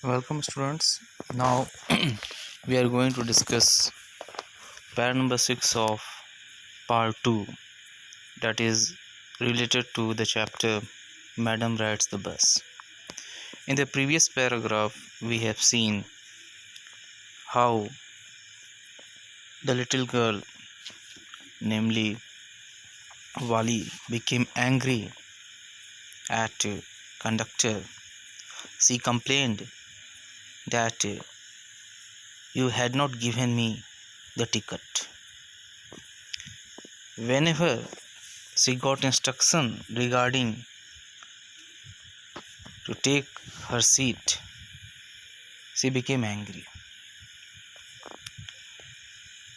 Welcome, students. Now we are going to discuss pair number 6 of part 2, that is related to the chapter Madam Rides the Bus. In the previous paragraph, we have seen how the little girl, namely Wali, became angry at conductor. She complained that you had not given me the ticket. Whenever she got instruction regarding to take her seat, she became angry.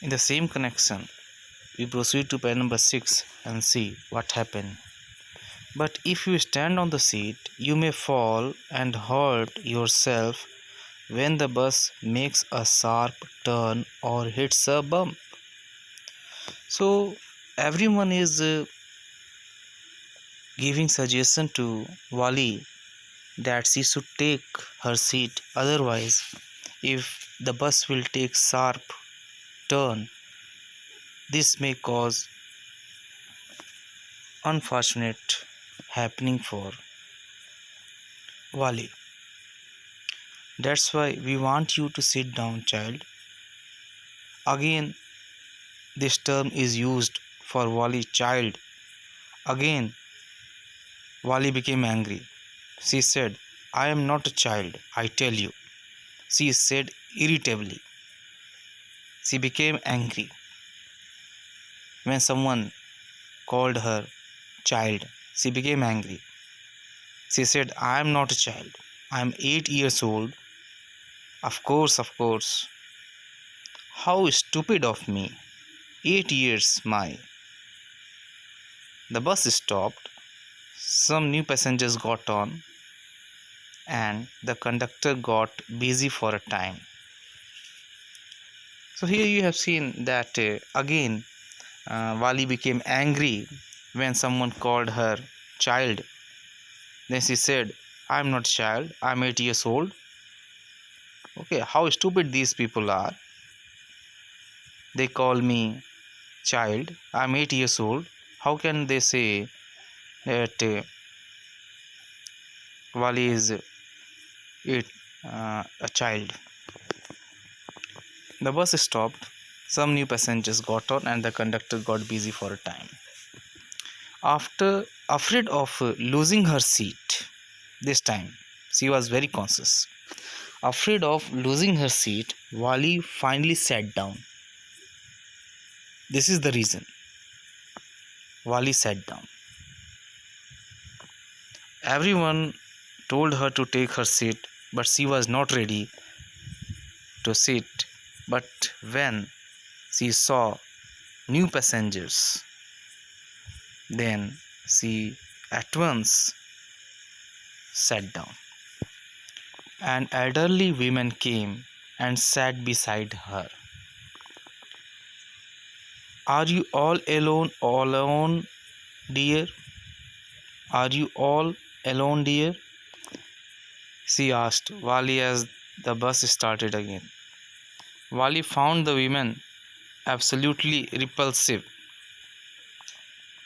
In the same connection, we proceed to pair number 6 and see what happened. But if you stand on the seat, you may fall and hurt yourself when the bus makes a sharp turn or hits a bump. So everyone is giving suggestion to Wali that she should take her seat, otherwise if the bus will take sharp turn, this may cause unfortunate happening for Wali. That's why we want you to sit down, child. Again, this term is used for Wali, child. Again, Wali became angry. She said, I am not a child, I tell you. She said irritably. She became angry when someone called her child. She became angry. She said, I am not a child. I am 8 years old. Of course. How stupid of me. 8 years, my. The bus stopped. Some new passengers got on, and the conductor got busy for a time. So here you have seen that again Wali became angry when someone called her child. Then she said, I am not a child, I am 8 years old. Okay, how stupid these people are. They call me child, I am 8 years old. How can they say that Wali is a child? The bus stopped. Some new passengers got on and the conductor got busy for a time. After afraid of losing her seat, this time she was very conscious. Afraid of losing her seat, Wali finally sat down. This is the reason. Wali sat down. Everyone told her to take her seat, but she was not ready to sit. But when she saw new passengers, then she at once sat down. An elderly woman came and sat beside her. Are you all alone, dear? Are you all alone, dear? She asked Wali as the bus started again. Wali found the women absolutely repulsive.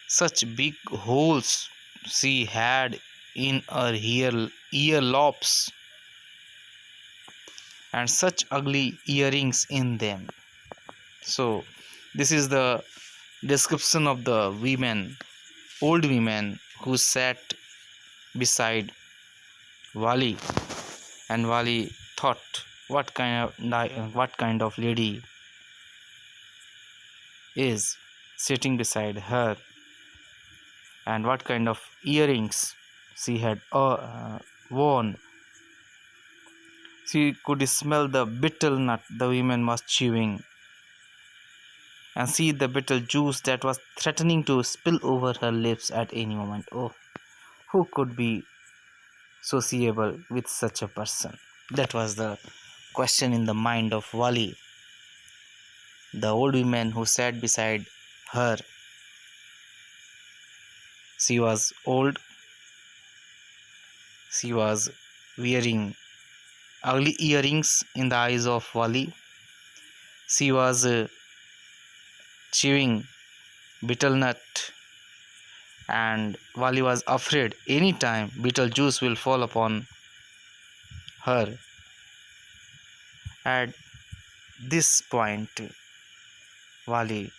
Such big holes she had in her earlobes and such ugly earrings in them. So, this is the description of the women, old women who sat beside Wali, and Wali thought, what kind of lady is sitting beside her, and what kind of earrings she had worn. She could smell the betel nut the woman was chewing and see the betel juice that was threatening to spill over her lips at any moment. Oh, who could be sociable with such a person? That was the question in the mind of Wali. The old woman who sat beside her, she was old, she was wearing ugly earrings in the eyes of Wali. She was chewing betel nut, and Wali was afraid any time betel juice will fall upon her. At this point, Wali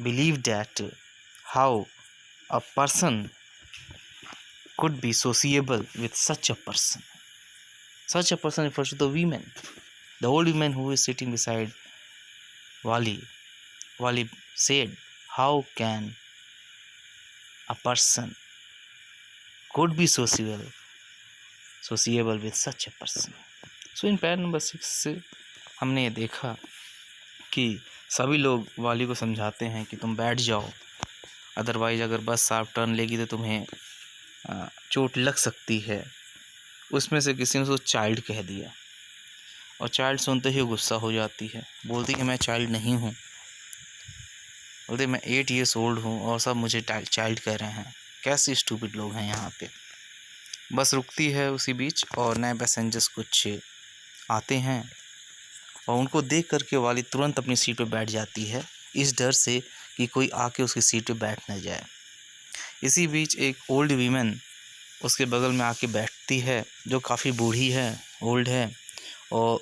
believed that how a person could be sociable with such a person. Such a person refers to the women. The old woman who is sitting beside Wali. Wali said, how can a person could be sociable with such a person? So in para number 6 से हमने ये देखा कि सभी लोग वाली को समझाते हैं कि तुम बैठ जाओ, अदरवाइज अगर बस शार्प टर्न लेगी तो तुम्हें चोट लग सकती है। उसमें से किसी ने उसको चाइल्ड कह दिया, और चाइल्ड सुनते ही गुस्सा हो जाती है, बोलती कि मैं चाइल्ड नहीं हूँ, बोलते मैं 8 ईयर्स ओल्ड हूँ और सब मुझे चाइल्ड कह रहे हैं। कैसे स्टूपिड लोग हैं यहाँ पे। बस रुकती है उसी बीच और नए पैसेंजर्स कुछ आते हैं और उनको देख करके वाली तुरंत अपनी सीट पे बैठ जाती है, इस डर से कि कोई आके उसकी सीट पे बैठ न जाए। इसी बीच एक ओल्ड वीमेन उसके बगल में आके बैठती है, जो काफ़ी बूढ़ी है, ओल्ड है, और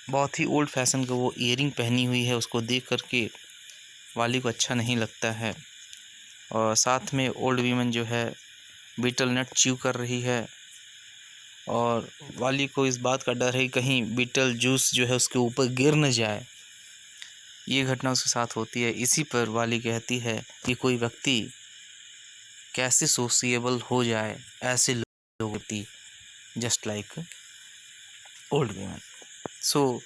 बहुत ही ओल्ड फैशन का वो ईयरिंग पहनी हुई है। उसको देख करके वाली को अच्छा नहीं लगता है, और साथ में ओल्ड वीमेन जो है बीटल नट च्यू कर रही है, और वाली को इस बात का डर है कि कहीं बीटल जूस जो है उसके ऊपर गिर न जाए। ये घटना उसके साथ होती है। इसी पर वाली कहती है कि कोई व्यक्ति कैसे सोशिएबल हो जाए ऐसे लोग, just like old women. So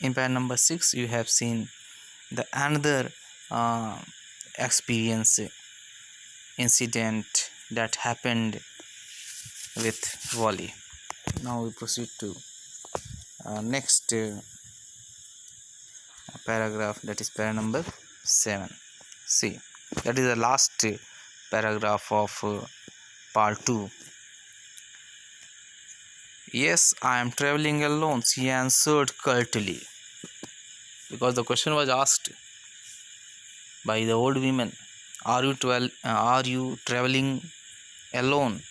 in pair number 6 you have seen the another experience incident that happened with Wally. Now we proceed to next paragraph, that is para number 7. See, that is the last paragraph of part 2. Yes, I am traveling alone, she answered curtly, because the question was asked by the old women, are you traveling alone?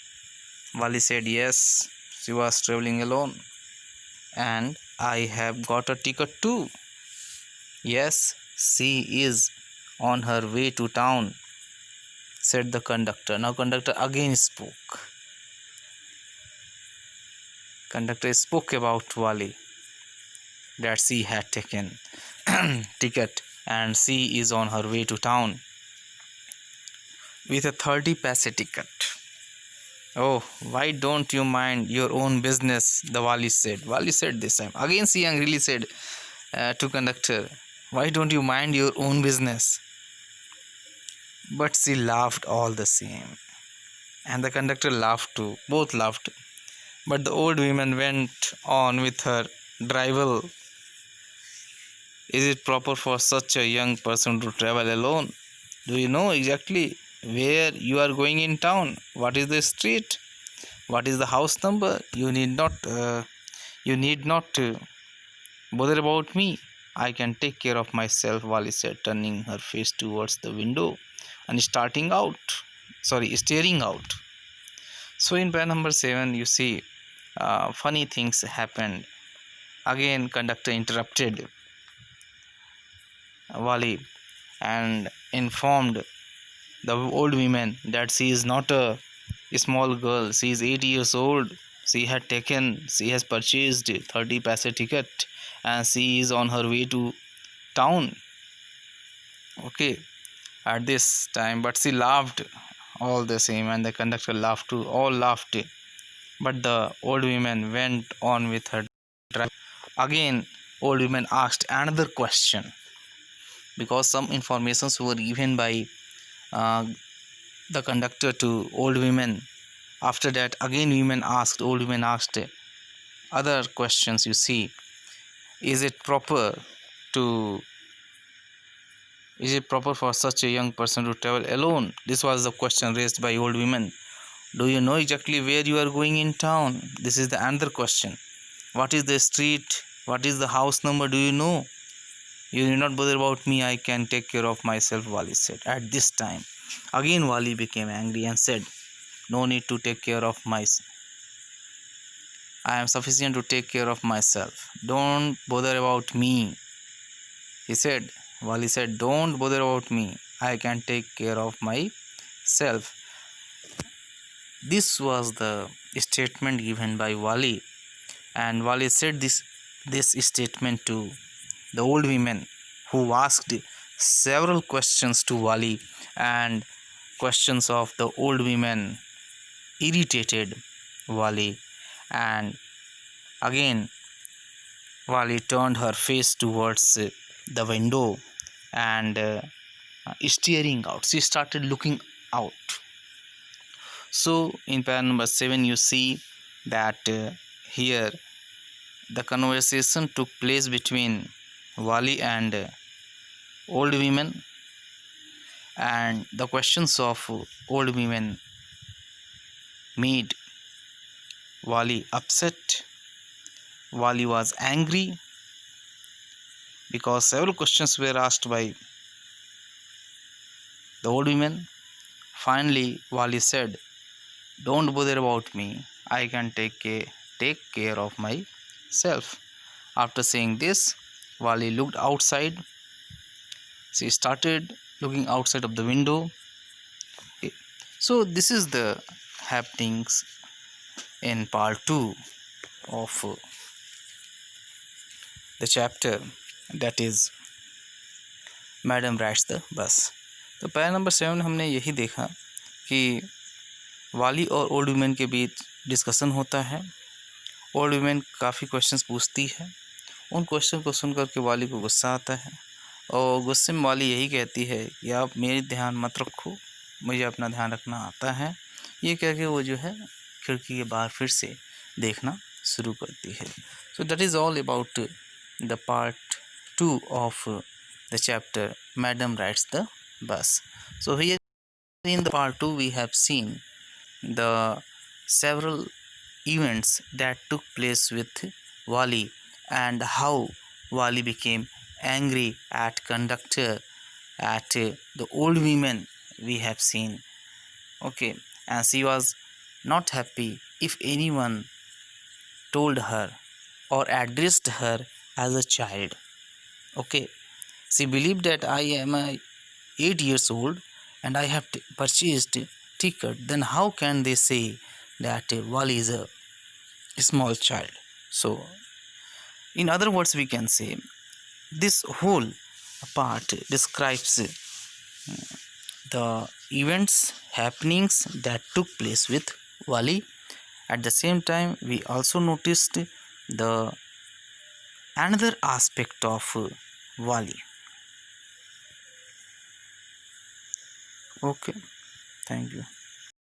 Wali said yes, she was traveling alone, and I have got a ticket too. Yes, she is on her way to town, said the conductor. Now conductor again spoke. Conductor spoke about Wali, that she had taken ticket and she is on her way to town with a 30 paise ticket. Oh, why don't you mind your own business, the Wali said. Wali said this time. Again she angrily said to conductor, why don't you mind your own business? But she laughed all the same, and the conductor laughed too. Both laughed. But the old woman went on with her drivel. Is it proper for such a young person to travel alone? Do you know exactly where you are going in town? What is the street? What is the house number? You need not bother about me. I can take care of myself, Wali said, turning her face towards the window and staring out. So in pair number 7, you see funny things happened. Again, conductor interrupted Wali and informed the old woman that she is not a small girl. She is 8 years old. She has purchased 30 paise ticket and she is on her way to town. Okay, at this time, but she laughed all the same, and the conductor laughed too. All laughed, but the old woman went on with her drive. Again, old woman asked another question, because some informations were given by the conductor to old women. After that, again old women asked other questions. You see, is it proper for such a young person to travel alone? This was the question raised by old women. Do you know exactly where you are going in town? This is the another question. What is the street? What is the house number? Do you know? You need not bother about me. I can take care of myself, Wali said. At this time, again Wali became angry and said, no need to take care of myself. I am sufficient to take care of myself. Don't bother about me. He said, Wali said, don't bother about me. I can take care of myself. This was the statement given by Wali, and Wali said this statement to the old women who asked several questions to Wali, and questions of the old women irritated Wali, and again Wali turned her face towards the window and staring out. She started looking out. So in pair number 7 you see that here the conversation took place between Wali and old women, and the questions of old women made Wali upset. Wali was angry because several questions were asked by the old women. Finally Wali said, don't bother about me. I can take care of myself. After saying this, Wali looked outside. She started looking outside of the window. So this is the happenings in part 2 of the chapter, that is madam rides the bus. तो para number 7 हमने यही देखा कि वाली और old women के बीच discussion होता है. ओल्ड वुमेन काफ़ी क्वेश्चंस पूछती है. उन क्वेश्चन को सुन करके वाली को गुस्सा आता है, और गुस्से में वाली यही कहती है कि आप मेरी ध्यान मत रखो, मुझे अपना ध्यान रखना आता है. ये कह के वो जो है खिड़की के बाहर फिर से देखना शुरू करती है. So that is all about the part 2 of the chapter madam rides the bus. So here in the part 2 we have seen the several events that took place with Wali, and how Wali became angry at conductor, at the old women we have seen. Okay, and she was not happy if anyone told her or addressed her as a child. Okay, she believed that I am 8 years old and I have purchased ticket, then how can they say that Wali is a small child? So in other words we can say this whole part describes the events, happenings that took place with Wali. At the same time we also noticed the another aspect of Wali. Okay, thank you.